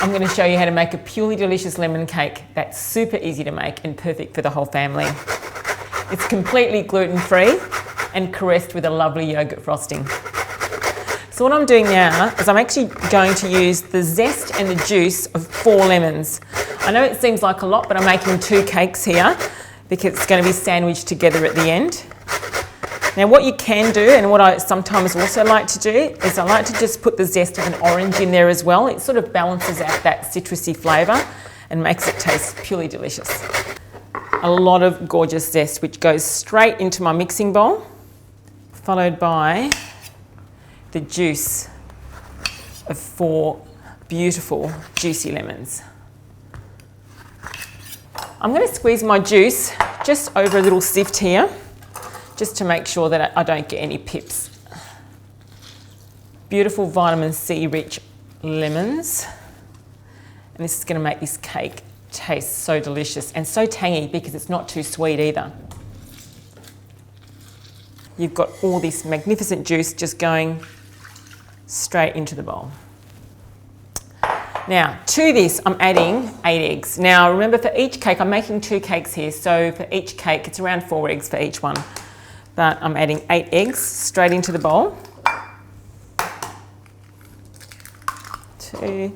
I'm going to show you how to make a purely delicious lemon cake that's super easy to make and perfect for the whole family. It's completely gluten-free and caressed with a lovely yoghurt frosting. So what I'm doing now is I'm actually going to use the zest and the juice of 4 lemons. I know it seems like a lot, but I'm making 2 cakes here because it's going to be sandwiched together at the end. Now what you can do, and what I sometimes also like to do, is I like to just put the zest of an orange in there as well. It sort of balances out that citrusy flavour and makes it taste purely delicious. A lot of gorgeous zest which goes straight into my mixing bowl, followed by the juice of 4 beautiful juicy lemons. I'm going to squeeze my juice just over a little sift here, just to make sure that I don't get any pips. Beautiful vitamin C rich lemons. And this is going to make this cake taste so delicious and so tangy because it's not too sweet either. You've got all this magnificent juice just going straight into the bowl. Now, to this, I'm adding 8 eggs. Now, remember, for each cake, I'm making 2 cakes here, so for each cake, it's around 4 eggs for each one. But I'm adding 8 eggs straight into the bowl. 2.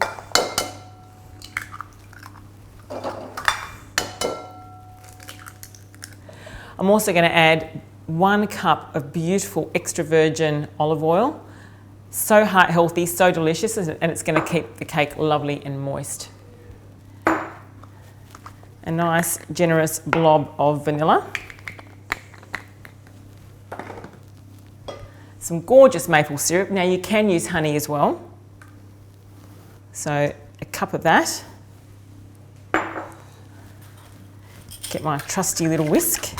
I'm also going to add 1 cup of beautiful extra virgin olive oil. So heart healthy, so delicious, and it's going to keep the cake lovely and moist. A nice generous blob of vanilla. Some gorgeous maple syrup. Now you can use honey as well. So a cup of that. Get my trusty little whisk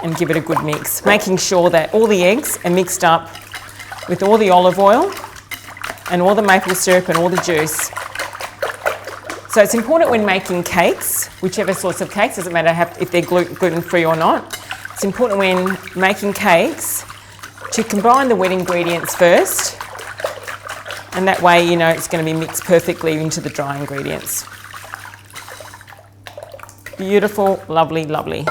and give it a good mix, making sure that all the eggs are mixed up with all the olive oil and all the maple syrup and all the juice. So it's important when making cakes, whichever sorts of cakes, doesn't matter if they're gluten-free or not, it's important when making cakes to combine the wet ingredients first, and that way you know it's going to be mixed perfectly into the dry ingredients. Beautiful, lovely, lovely.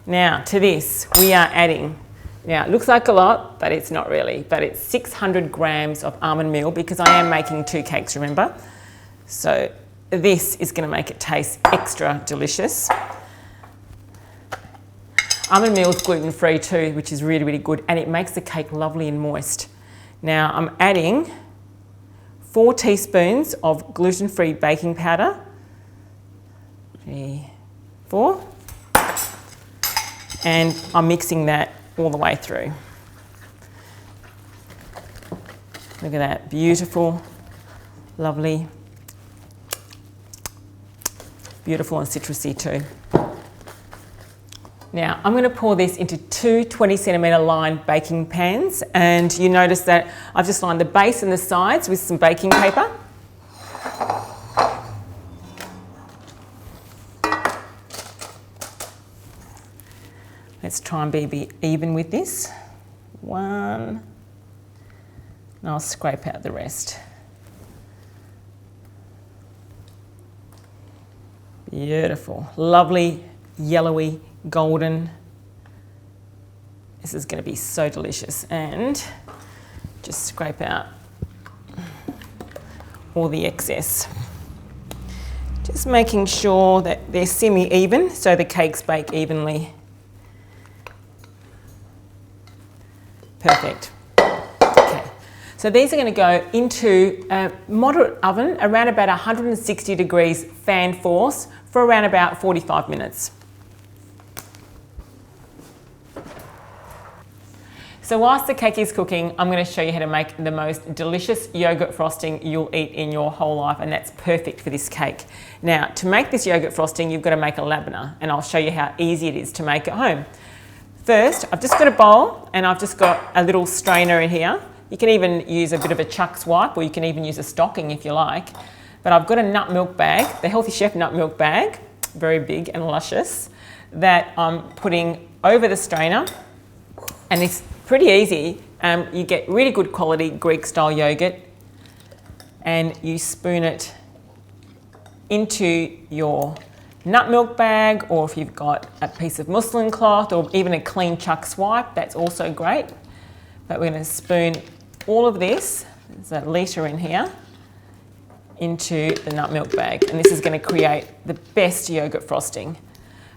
Now to this we are adding, now it looks like a lot, but it's not really, but it's 600 grams of almond meal because I am making 2 cakes, remember? So this is going to make it taste extra delicious. Almond meal is gluten-free too, which is really, really good, and it makes the cake lovely and moist. Now I'm adding 4 teaspoons of gluten-free baking powder. 3, 4. And I'm mixing that all the way through. Look at that, beautiful, lovely, beautiful and citrusy too. Now, I'm going to pour this into 2 20-centimetre lined baking pans, and you notice that I've just lined the base and the sides with some baking paper. Let's try and be even with this. 1, and I'll scrape out the rest. Beautiful, lovely, yellowy, golden. This is going to be so delicious, and just scrape out all the excess. Just making sure that they're semi-even so the cakes bake evenly. Perfect. Okay, so these are going to go into a moderate oven around about 160 degrees fan force for around about 45 minutes. So whilst the cake is cooking, I'm going to show you how to make the most delicious yogurt frosting you'll eat in your whole life, and that's perfect for this cake. Now, to make this yogurt frosting, you've got to make a labneh, and I'll show you how easy it is to make at home. First, I've just got a bowl, and I've just got a little strainer in here. You can even use a bit of a chuck's wipe, or you can even use a stocking if you like. But I've got a nut milk bag, the Healthy Chef nut milk bag, very big and luscious, that I'm putting over the strainer, and it's pretty easy. You get really good quality Greek style yogurt, and you spoon it into your nut milk bag, or if you've got a piece of muslin cloth or even a clean chuck swipe, that's also great. But we're going to spoon all of this, there's a litre in here, into the nut milk bag, and this is going to create the best yogurt frosting.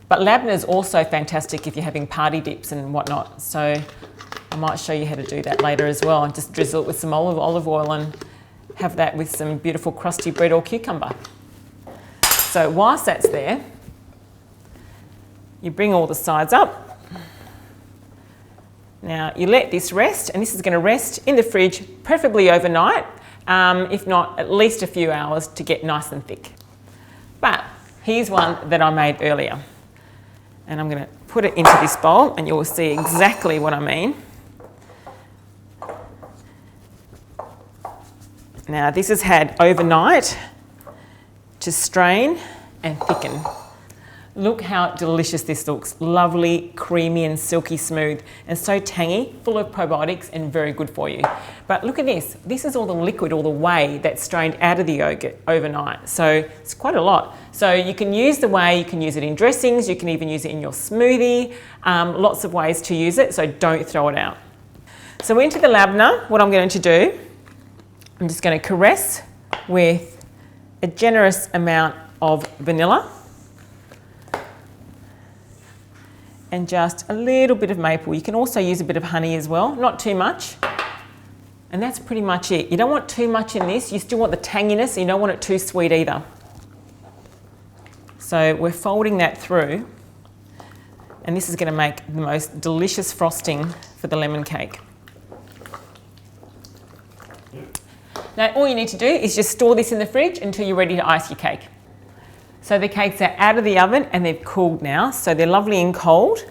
But labneh is also fantastic if you're having party dips and whatnot, so I might show you how to do that later as well, and just drizzle it with some olive oil and have that with some beautiful crusty bread or cucumber. So whilst that's there, you bring all the sides up. Now you let this rest, and this is going to rest in the fridge, preferably overnight, if not at least a few hours to get nice and thick. But here's one that I made earlier, and I'm going to put it into this bowl and you'll see exactly what I mean. Now this has had overnight to strain and thicken. Look how delicious this looks. Lovely, creamy and silky smooth, and so tangy, full of probiotics and very good for you. But look at this. This is all the liquid, all the whey that's strained out of the yogurt overnight. So it's quite a lot. So you can use the whey, you can use it in dressings, you can even use it in your smoothie. Lots of ways to use it, so don't throw it out. So into the labneh, what I'm going to do, I'm just going to caress with a generous amount of vanilla and just a little bit of maple. You can also use a bit of honey as well, not too much. And that's pretty much it. You don't want too much in this. You still want the tanginess, and you don't want it too sweet either. So we're folding that through, and this is going to make the most delicious frosting for the lemon cake. Now all you need to do is just store this in the fridge until you're ready to ice your cake. So the cakes are out of the oven and they've cooled now, so they're lovely and cold.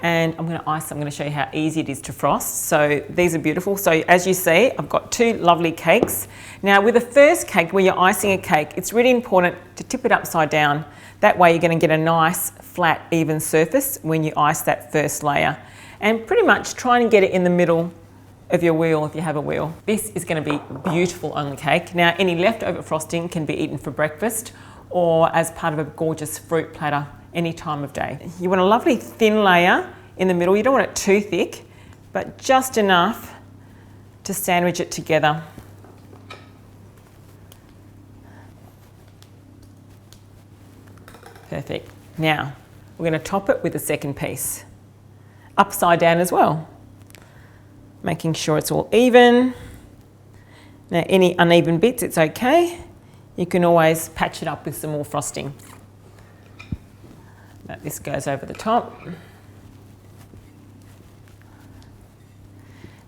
And I'm going to ice them. I'm going to show you how easy it is to frost. So these are beautiful. So as you see, I've got two lovely cakes. Now with the first cake, where you're icing a cake, it's really important to tip it upside down. That way you're going to get a nice, flat, even surface when you ice that first layer. And pretty much try and get it in the middle of your wheel if you have a wheel. This is going to be beautiful on the cake. Now any leftover frosting can be eaten for breakfast or as part of a gorgeous fruit platter any time of day. You want a lovely thin layer in the middle. You don't want it too thick, but just enough to sandwich it together. Perfect. Now we're going to top it with the second piece, upside down as well, making sure it's all even. Now any uneven bits, it's okay. You can always patch it up with some more frosting. But this goes over the top.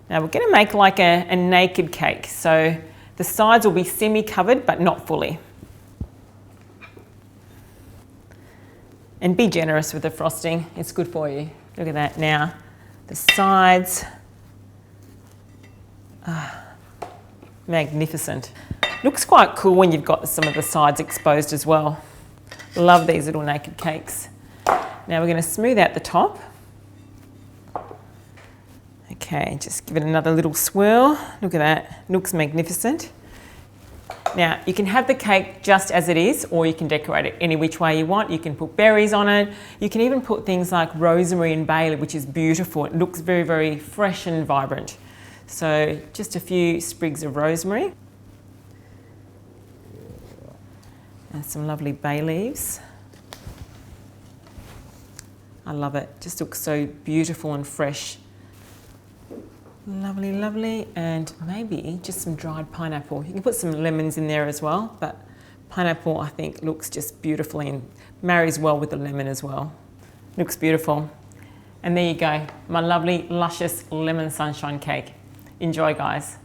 Now we're going to make like a naked cake. So the sides will be semi-covered but not fully. And be generous with the frosting, it's good for you. Look at that now. The sides, magnificent. Looks quite cool when you've got some of the sides exposed as well. Love these little naked cakes. Now we're going to smooth out the top. Okay, just give it another little swirl. Look at that, looks magnificent. Now you can have the cake just as it is, or you can decorate it any which way you want. You can put berries on it. You can even put things like rosemary and bay leaf, which is beautiful. It looks very, very fresh and vibrant. So just a few sprigs of rosemary. And some lovely bay leaves. I love it, just looks so beautiful and fresh. Lovely, lovely, and maybe just some dried pineapple. You can put some lemons in there as well, but pineapple I think looks just beautifully and marries well with the lemon as well. Looks beautiful. And there you go, my lovely, luscious lemon sunshine cake. Enjoy, guys.